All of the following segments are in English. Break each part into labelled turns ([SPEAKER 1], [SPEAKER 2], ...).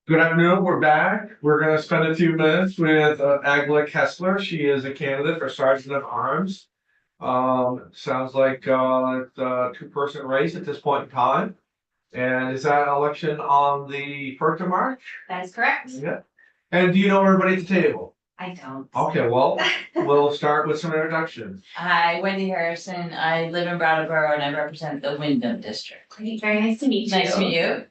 [SPEAKER 1] Good afternoon, we're back. We're gonna spend a few minutes with Agla Kessler. She is a candidate for Sergeant of Arms. Sounds like it's a two-person race at this point in time. And is that election on the 1st of March?
[SPEAKER 2] That is correct.
[SPEAKER 1] Yeah. And do you know everybody at the table?
[SPEAKER 2] I don't.
[SPEAKER 1] Okay, well, we'll start with some introductions.
[SPEAKER 3] Hi, Wendy Harrison. I live in Brattleboro and I represent the Wyndham District.
[SPEAKER 2] Great, very nice to meet you.
[SPEAKER 3] Nice to meet you.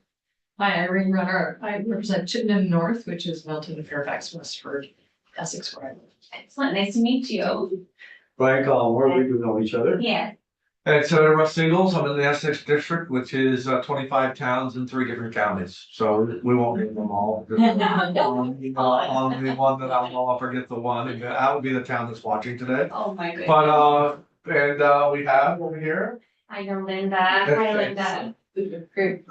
[SPEAKER 4] Hi, Irene Runner. I represent Chittenden North, which is Milton, Fairfax, Westford, Essex, where I live.
[SPEAKER 2] Excellent, nice to meet you.
[SPEAKER 5] Brian Collmore, we do know each other.
[SPEAKER 2] Yeah,
[SPEAKER 1] And Senator Russ Singles, I'm in the Essex District, which is 25 towns in 3 different counties. So we won't name them all. On the one that I'll forget the one, and that would be the town that's watching today.
[SPEAKER 2] oh my goodness.
[SPEAKER 1] But we have over here.
[SPEAKER 2] I know Linda. Hi, Linda.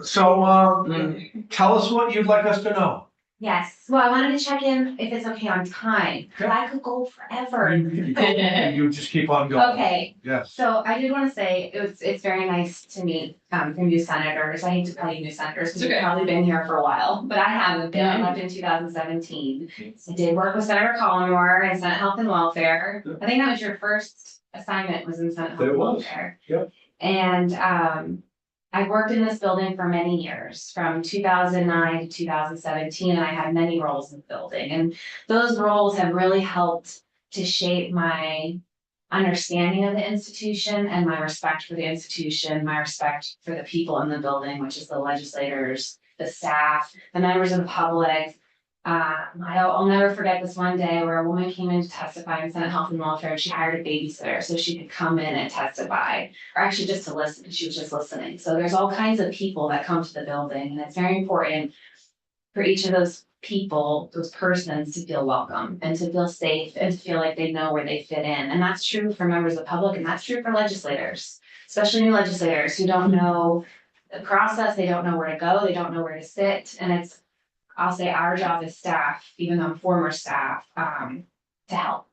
[SPEAKER 1] So tell us what you'd like us to know.
[SPEAKER 2] Yes, well, I wanted to check in if it's okay on time, but I could go forever.
[SPEAKER 1] You just keep on going.
[SPEAKER 2] Okay,
[SPEAKER 1] Yes.
[SPEAKER 2] so I did want to say it's very nice to meet the new senators. I hate to call you new senators because you've probably been here for a while, but I haven't been. I left in 2017. I did work with Senator Collmore in Senate Health and Welfare. I think that was your first assignment was in Senate Health
[SPEAKER 5] It
[SPEAKER 2] and
[SPEAKER 5] was.
[SPEAKER 2] Welfare.
[SPEAKER 5] Yep.
[SPEAKER 2] And I worked in this building for many years, from 2009 to 2017, and I had many roles in the building. And those roles have really helped to shape my understanding of the institution and my respect for the institution, my respect for the people in the building, which is the legislators, the staff, the members of the public. I'll never forget this one day where a woman came in to testify in Senate Health and Welfare, and she hired a babysitter so she could come in and testify, or actually just to listen. She was just listening. So there's all kinds of people that come to the building, and it's very important for each of those people, those persons, to feel welcome and to feel safe and to feel like they know where they fit in. And that's true for members of the public, and that's true for legislators, especially new legislators who don't know the process, they don't know where to go, they don't know where to sit, and it's, I'll say, our job as staff, even though I'm former staff, to help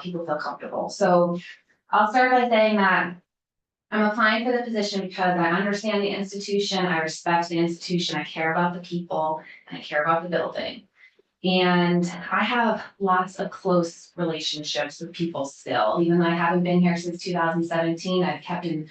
[SPEAKER 2] people feel comfortable. So I'll start by saying that I'm applying for the position because I understand the institution, I respect the institution, I care about the people, and I care about the building. And I have lots of close relationships with people still. Even though I haven't been here since 2017, I've kept in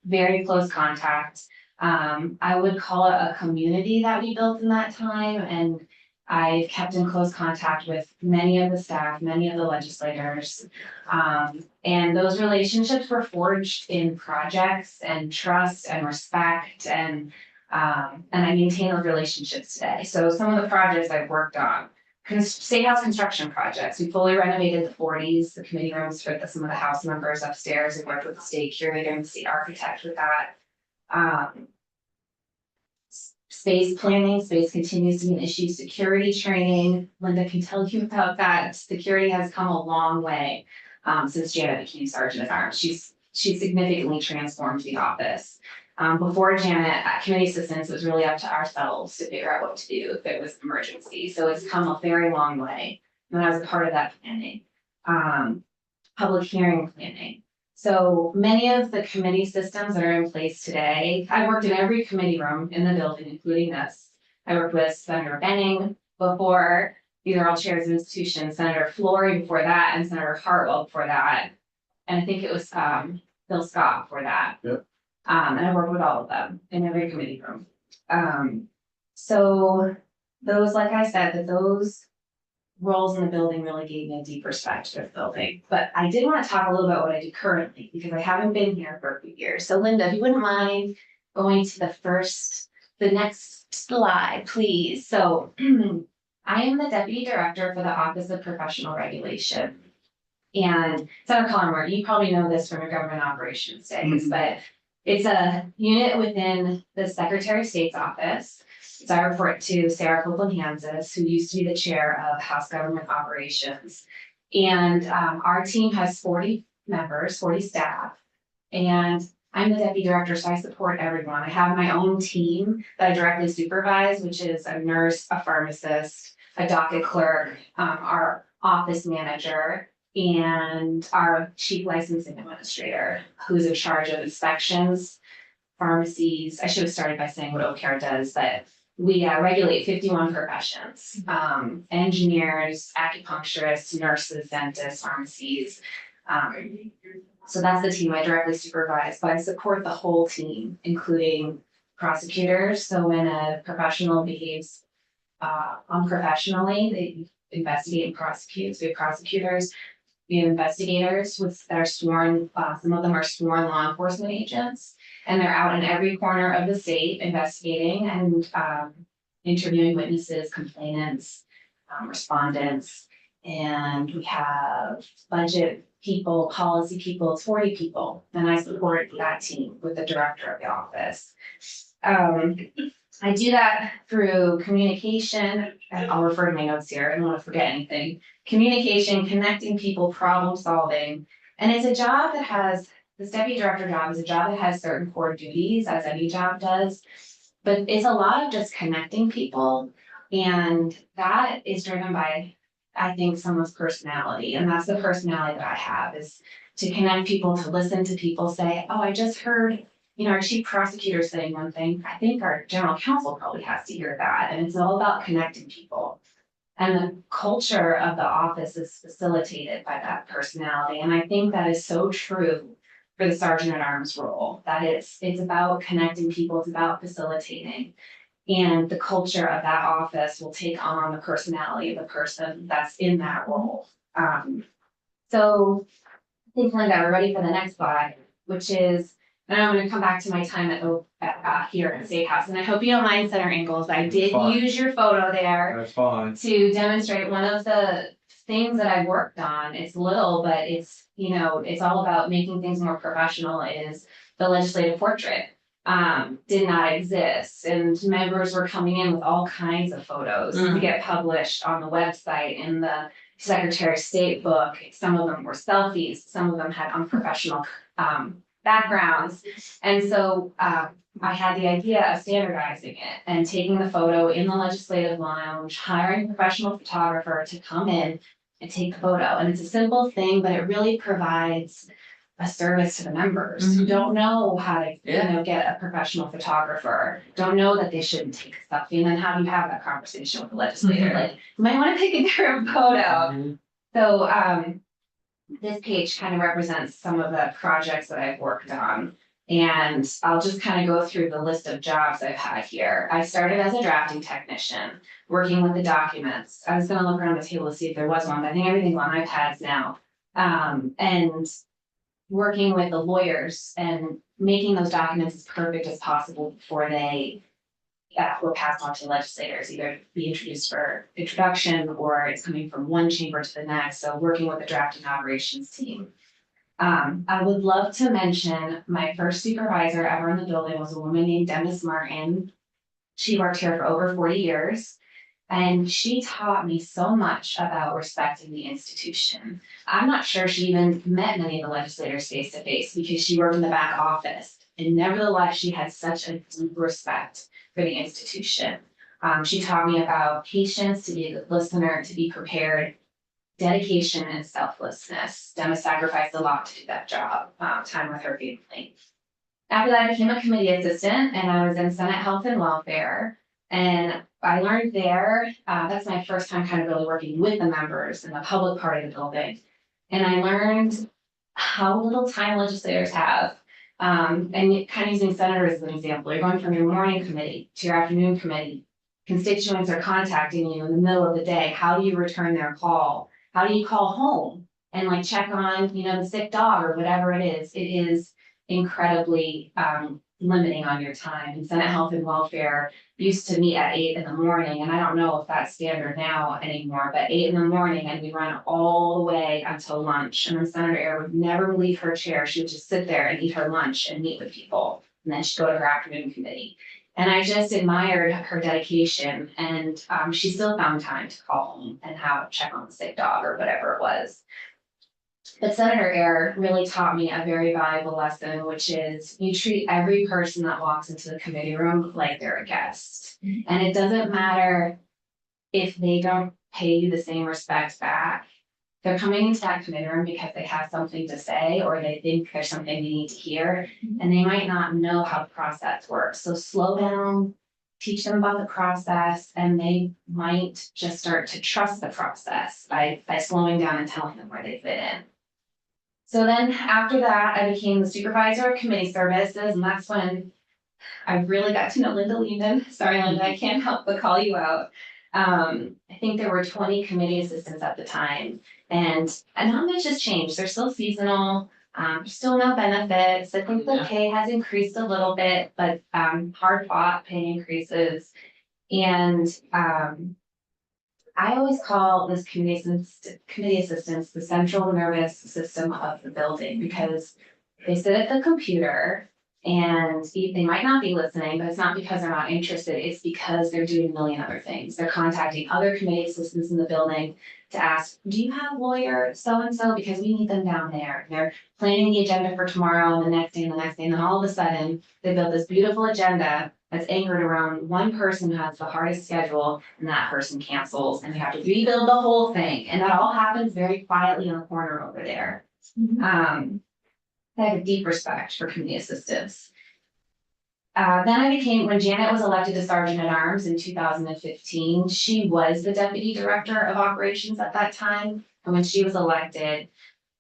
[SPEAKER 2] very close contact. I would call it a community that we built in that time, and I've kept in close contact with many of the staff, many of the legislators. And those relationships were forged in projects and trust and respect, and I maintain those relationships today. So some of the projects I've worked on, State House construction projects, we fully renovated the 40s, the committee rooms for some of the House members upstairs, and worked with the state curator and the state architect with that. Space planning, space continues to be an issue, security training, Linda can tell you about that. Security has come a long way since Janet became Sergeant at Arms. She's significantly transformed the office. Before Janet, committee assistants, it was really up to ourselves to figure out what to do if it was an emergency. So it's come a very long way. And I was a part of that planning. Public hearing planning. So many of the committee systems that are in place today, I worked in every committee room in the building, including this. I worked with Senator Benning before. These are all chairs of institutions, Senator Flory before that, and Senator Hartwell before that. And I think it was Bill Scott before that.
[SPEAKER 5] Yep.
[SPEAKER 2] And I worked with all of them in every committee room. So those, like I said, that those roles in the building really gave me a deep respect for the building. But I did want to talk a little about what I do currently, because I haven't been here for a few years. So Linda, if you wouldn't mind going to the next slide, please. So I am the Deputy Director for the Office of Professional Regulation. And Senator Collmore, you probably know this from your government operations days, but it's a unit within the Secretary of State's office. So I report to Sarah Copeland-Hanses, who used to be the chair of House Government Operations. And our team has 40 members, 40 staff. And I'm the deputy director, so I support everyone. I have my own team that I directly supervise, which is a nurse, a pharmacist, a docket clerk, our office manager, and our chief licensing administrator, who's in charge of inspections, pharmacies. I should have started by saying what OCare does, but we regulate 51 professions, engineers, acupuncturists, nurses, dentists, pharmacies. So that's the team I directly supervise, but I support the whole team, including prosecutors. So when a professional behaves unprofessionally, they investigate and prosecute. So we have prosecutors, we have investigators that are sworn, some of them are sworn law enforcement agents, and they're out in every corner of the state investigating and interviewing witnesses, complainants, respondents. And we have budget people, policy people, it's 40 people, and I support that team with the director of the office. I do that through communication, and I'll refer to my notes here, I don't want to forget anything. Communication, connecting people, problem solving, and it's a job that has, this deputy director job is a job that has certain core duties, as any job does, but it's a lot of just connecting people, and that is driven by, I think, someone's personality, and that's the personality that I have, is to connect people, to listen to people say, oh, I just heard, you know, our chief prosecutor saying one thing, I think our general counsel probably has to hear that, and it's all about connecting people. And the culture of the office is facilitated by that personality, and I think that is so true for the sergeant at arms role, that it's about connecting people, it's about facilitating. And the culture of that office will take on the personality of the person that's in that role. So I think, Linda, we're ready for the next slide, which is, and I'm gonna come back to my time at here at the State House, and I hope you don't mind center angles, I did
[SPEAKER 1] Fine.
[SPEAKER 2] use your photo there
[SPEAKER 1] That's fine.
[SPEAKER 2] to demonstrate one of the things that I worked on. It's little, but it's, you know, it's all about making things more professional, is the legislative portrait. Did not exist, and members were coming in with all kinds of photos to get published on the website in the Secretary of State book. Some of them were selfies, some of them had unprofessional backgrounds, and so I had the idea of standardizing it and taking the photo in the legislative lounge, hiring a professional photographer to come in and take the photo. And it's a simple thing, but it really provides a service to the members who don't know how to, you know, get a professional photographer, don't know that they shouldn't take a selfie. And then how do you have that conversation with the legislator? Like, you might want to take a different photo. So this page kind of represents some of the projects that I've worked on. And I'll just kind of go through the list of jobs I've had here. I started as a drafting technician, working with the documents. I was gonna look around the table to see if there was one, but I think everything's on iPads now. And working with the lawyers and making those documents as perfect as possible before they were passed on to legislators, either be introduced for introduction or it's coming from one chamber to the next. So working with the drafting operations team. I would love to mention my first supervisor ever in the building was a woman named Dennis Martin. She worked here for over 40 years. And she taught me so much about respecting the institution. I'm not sure she even met many of the legislators face to face because she worked in the back office. And nevertheless, she had such a deep respect for the institution. She taught me about patience, to be a good listener, to be prepared, dedication and selflessness. Dema sacrificed a lot to do that job, time with her family. After that, I became a committee assistant and I was in Senate Health and Welfare. And I learned there, that's my first time kind of really working with the members in the public part of the building. And I learned how little time legislators have. And kind of using senators as an example, you're going from your morning committee to your afternoon committee. Constituents are contacting you in the middle of the day. How do you return their call? How do you call home and like check on, you know, the sick dog or whatever it is? It is incredibly limiting on your time. And Senate Health and Welfare used to meet at 8 in the morning, and I don't know if that's standard now anymore, but 8 in the morning, and we run all the way until lunch. And then Senator Ayer would never leave her chair. She would just sit there and eat her lunch and meet with people. And then she'd go to her afternoon committee. And I just admired her dedication, and she still found time to call home and check on the sick dog or whatever it was. But Senator Ayer really taught me a very valuable lesson, which is you treat every person that walks into the committee room like they're a guest. And it doesn't matter if they don't pay you the same respect back. They're coming into that committee room because they have something to say, or they think there's something they need to hear, and they might not know how the process works. So slow down, teach them about the process, and they might just start to trust the process by slowing down and telling them where they fit in. So then after that, I became the supervisor of committee services, and that's when I really got to know Linda Lehman. Sorry, Linda, I can't help but call you out. I think there were 20 committee assistants at the time, and not much has changed. They're still seasonal, still no benefits. I think the
[SPEAKER 3] Yeah.
[SPEAKER 2] pay has increased a little bit, but hard fought pay increases. And I always call this committee assistants the central nervous system of the building, because they sit at the computer and they might not be listening, but it's not because they're not interested, it's because they're doing a million other things. They're contacting other committee assistants in the building to ask, do you have lawyer so-and-so? Because we need them down there. They're planning the agenda for tomorrow and the next day and the next day, and then all of a sudden, they build this beautiful agenda that's anchored around one person who has the hardest schedule, and that person cancels, and you have to rebuild the whole thing, and that all happens very quietly in the corner over there. I have a deep respect for community assistants. Then I became, when Janet was elected to Sergeant at Arms in 2015, she was the Deputy Director of Operations at that time. And when she was elected,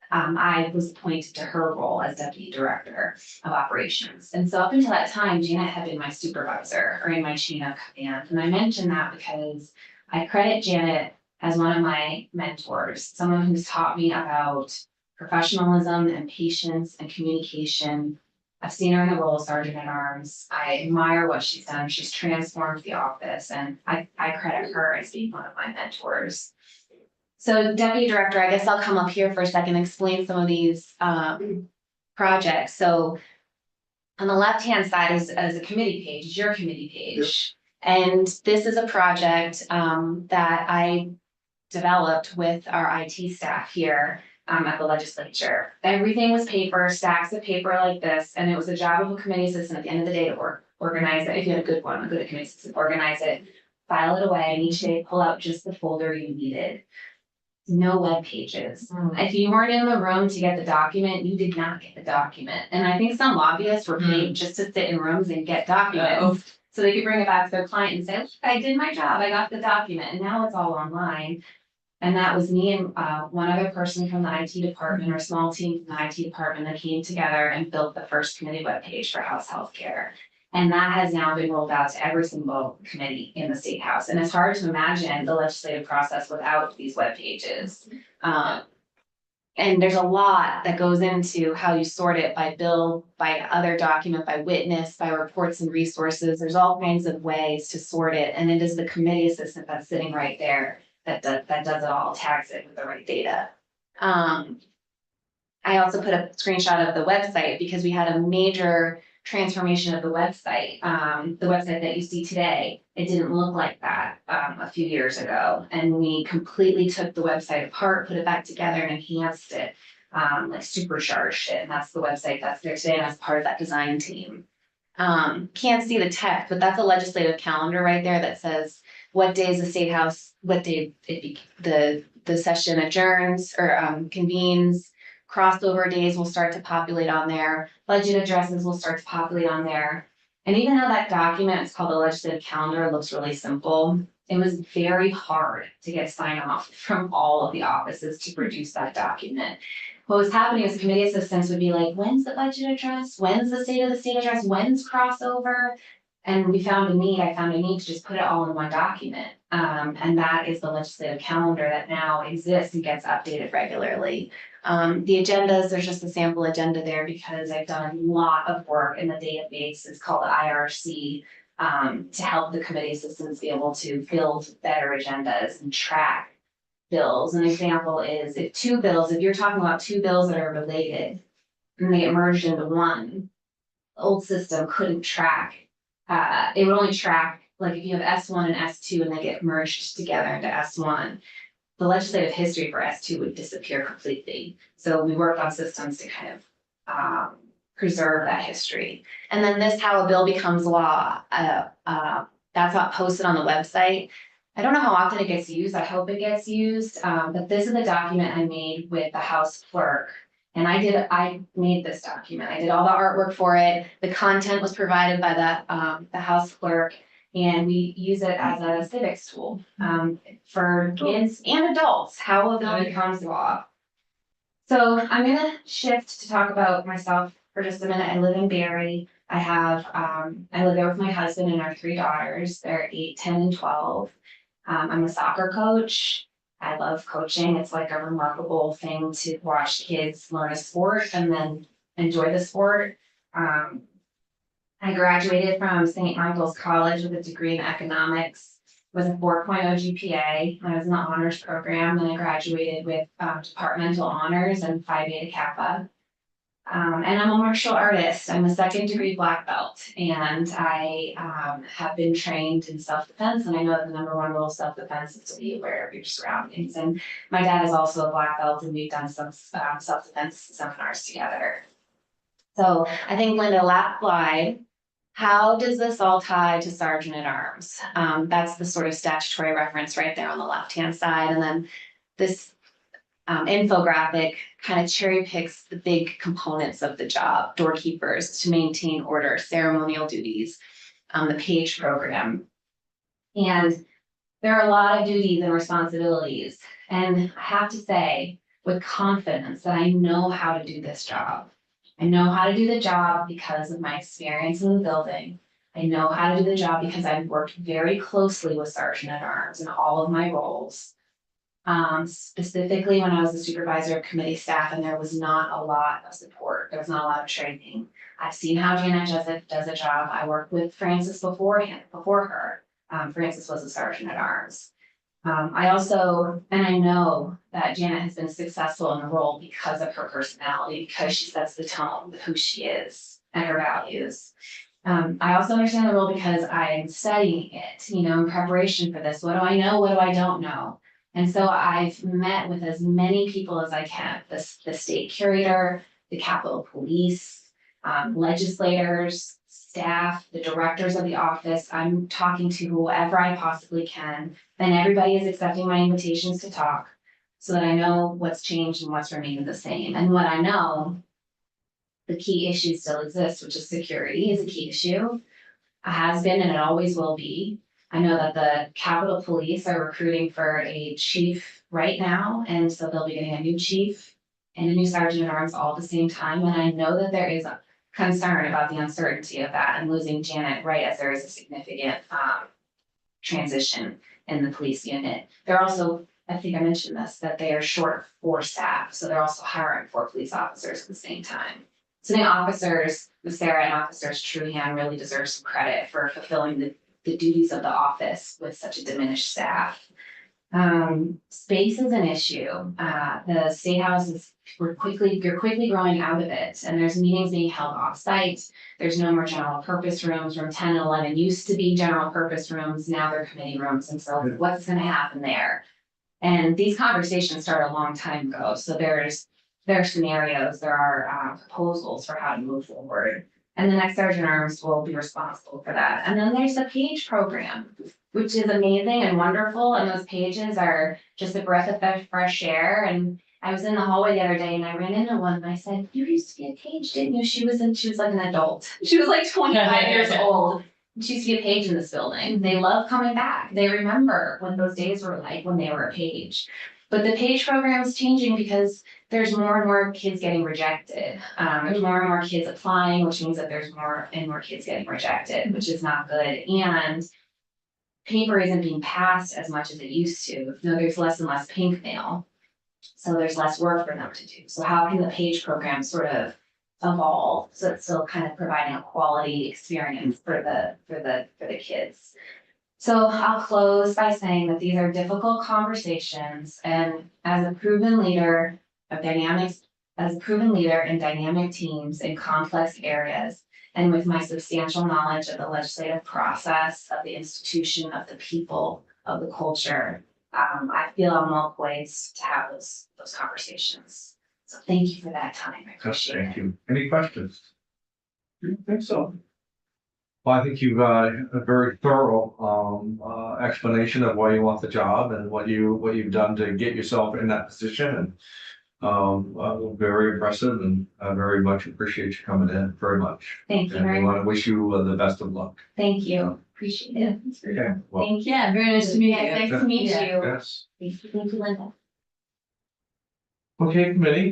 [SPEAKER 2] I was appointed to her role as Deputy Director of Operations. And so up until that time, Janet had been my supervisor, or in my chain of command. And I mention that because I credit Janet as one of my mentors, someone who's taught me about professionalism and patience and communication. I've seen her in the role of Sergeant at Arms. I admire what she's done. She's transformed the office, and I credit her as being one of my mentors. So Deputy Director, I guess I'll come up here for a second and explain some of these projects. So on the left-hand side is a committee page, is your committee page. And this is a project that I developed with our IT staff here at the legislature. Everything was paper, stacks of paper like this, and it was the job of a committee assistant at the end of the day to organize it. If you had a good one, a good committee assistant, organize it, file it away, and each day pull out just the folder you needed. No web pages. If you weren't in the room to get the document, you did not get the document. And I think some lobbyists were paid just to sit in rooms and get documents. So they could bring it back to their client and say, look, I did my job, I got the document, and now it's all online. And that was me and one other person from the IT department, or a small team from the IT department, that came together and built the first committee webpage for House Healthcare. And that has now been rolled out to every single committee in the State House. And it's hard to imagine the legislative process without these web pages. And there's a lot that goes into how you sort it by bill, by other document, by witness, by reports and resources. There's all kinds of ways to sort it. And it is the committee assistant that's sitting right there that does it all, tags it with the right data. I also put a screenshot of the website because we had a major transformation of the website. The website that you see today, it didn't look like that a few years ago. And we completely took the website apart, put it back together, and enhanced it, like supercharged it. And that's the website that's there today, and that's part of that design team. Can't see the text, but that's a legislative calendar right there that says what days the State House, what day the session adjourns or convenes. Crossover days will start to populate on there. Budget addresses will start to populate on there. And even though that document is called the legislative calendar, looks really simple, it was very hard to get sign off from all of the offices to produce that document. What was happening is committee assistants would be like, when's the budget address? When's the state of the state address? When's crossover? And I found a need to just put it all in one document. And that is the legislative calendar that now exists and gets updated regularly. The agendas, there's just a sample agenda there because I've done a lot of work in the database. It's called the IRC to help the committee assistants be able to build better agendas and track bills. An example is if you're talking about two bills that are related and they get merged into one, the old system couldn't track. It would only track, like if you have S1 and S2 and they get merged together into S1, the legislative history for S2 would disappear completely. So we worked on systems to kind of preserve that history. And then this, how a bill becomes law, that's not posted on the website. I don't know how often it gets used. I hope it gets used. But this is the document I made with the House clerk. And I made this document. I did all the artwork for it. The content was provided by the House clerk. And we use it as a civics tool, for kids and adults, how a bill becomes law. So I'm gonna shift to talk about myself for just a minute. I live in Barry. I live there with my husband and our 3 daughters. They're 8, 10, and 12. I'm a soccer coach. I love coaching. It's like a remarkable thing to watch kids learn a sport and then enjoy the sport. I graduated from St. Michael's College with a degree in economics with a 4.0 GPA. I was in the honors program, and I graduated with departmental honors and Phi Beta Kappa. And I'm a martial artist. I'm a 2nd degree black belt, and I have been trained in self-defense. And I know that the #1 rule of self-defense is to be aware of your surroundings. And my dad is also a black belt, and we've done some self-defense seminars together. So I think Linda lied. How does this all tie to Sergeant at Arms? That's the sort of statutory reference right there on the left-hand side. And then this infographic kind of cherry picks the big components of the job: doorkeepers to maintain order, ceremonial duties, the page program. And there are a lot of duties and responsibilities. And I have to say with confidence that I know how to do this job. I know how to do the job because of my experience in the building. I know how to do the job because I've worked very closely with Sergeant at Arms in all of my roles. Specifically when I was the supervisor of committee staff, and there was not a lot of support. There was not a lot of training. I've seen how Janet does a job. I worked with Frances before her. Frances was a Sergeant at Arms. I know that Janet has been successful in the role because of her personality, because she sets the tone with who she is and her values. I also understand the role because I'm studying it, in preparation for this. What do I know? What do I don't know? And so I've met with as many people as I can, the state curator, the Capitol Police, legislators, staff, the directors of the office. I'm talking to whoever I possibly can, and everybody is accepting my invitations to talk so that I know what's changed and what's remained the same. And what I know, the key issue still exists, which is security is a key issue. It has been and it always will be. I know that the Capitol Police are recruiting for a chief right now, and so they'll be getting a new chief and a new Sergeant at Arms all at the same time. And I know that there is a concern about the uncertainty of that and losing Janet right as there is a significant transition in the police unit. They're also, I think I mentioned this, that they are short for staff, so they're also hiring 4 police officers at the same time. So the officers, Sarah and Officers Truhan, really deserve some credit for fulfilling the duties of the office with such a diminished staff. Space is an issue. The State House you're quickly growing out of it, and there's meetings being held off-site. There's no more general purpose rooms. Room 10 and 11 used to be general purpose rooms, now they're committee rooms, and so what's gonna happen there? And these conversations started a long time ago, so there are scenarios, there are proposals for how to move forward. And the next Sergeant at Arms will be responsible for that. And then there's the page program, which is amazing and wonderful. And those pages are just a breath of fresh air. And I was in the hallway the other day and I ran into one and I said, "You used to be a page, didn't you?" She was like an adult. She was like 25 years old. She used to be a page in this building. They love coming back. They remember what those days were like when they were a page. But the page program is changing because there's more and more kids getting rejected. There's more and more kids applying, which means that there's more and more kids getting rejected, which is not good. And paper isn't being passed as much as it used to. There's less and less pink mail. So there's less work for them to do. So how can the page program sort of evolve so it's still kind of providing a quality experience for the kids? So I'll close by saying that these are difficult conversations, and as a proven leader in dynamic teams in complex areas, and with my substantial knowledge of the legislative process, of the institution, of the people, of the culture, I feel I'm well poised to have those conversations. So thank you for that time. I appreciate it.
[SPEAKER 1] Thank you. Any questions?
[SPEAKER 5] I think so.
[SPEAKER 1] Well, I think you've got a very thorough, explanation of why you want the job and what you've done to get yourself in that position and. Very impressive and I very much appreciate you coming in, very much.
[SPEAKER 2] Thank you
[SPEAKER 1] And
[SPEAKER 2] very
[SPEAKER 1] we
[SPEAKER 2] much.
[SPEAKER 1] want to wish you the best of luck.
[SPEAKER 2] Thank you. Appreciate it.
[SPEAKER 1] Okay. Well,
[SPEAKER 2] Thank you.
[SPEAKER 3] Yeah, very nice to meet you.
[SPEAKER 2] Nice to meet
[SPEAKER 3] Yeah.
[SPEAKER 2] you.
[SPEAKER 1] yes.
[SPEAKER 2] Thank you, Linda.
[SPEAKER 1] Okay, committee,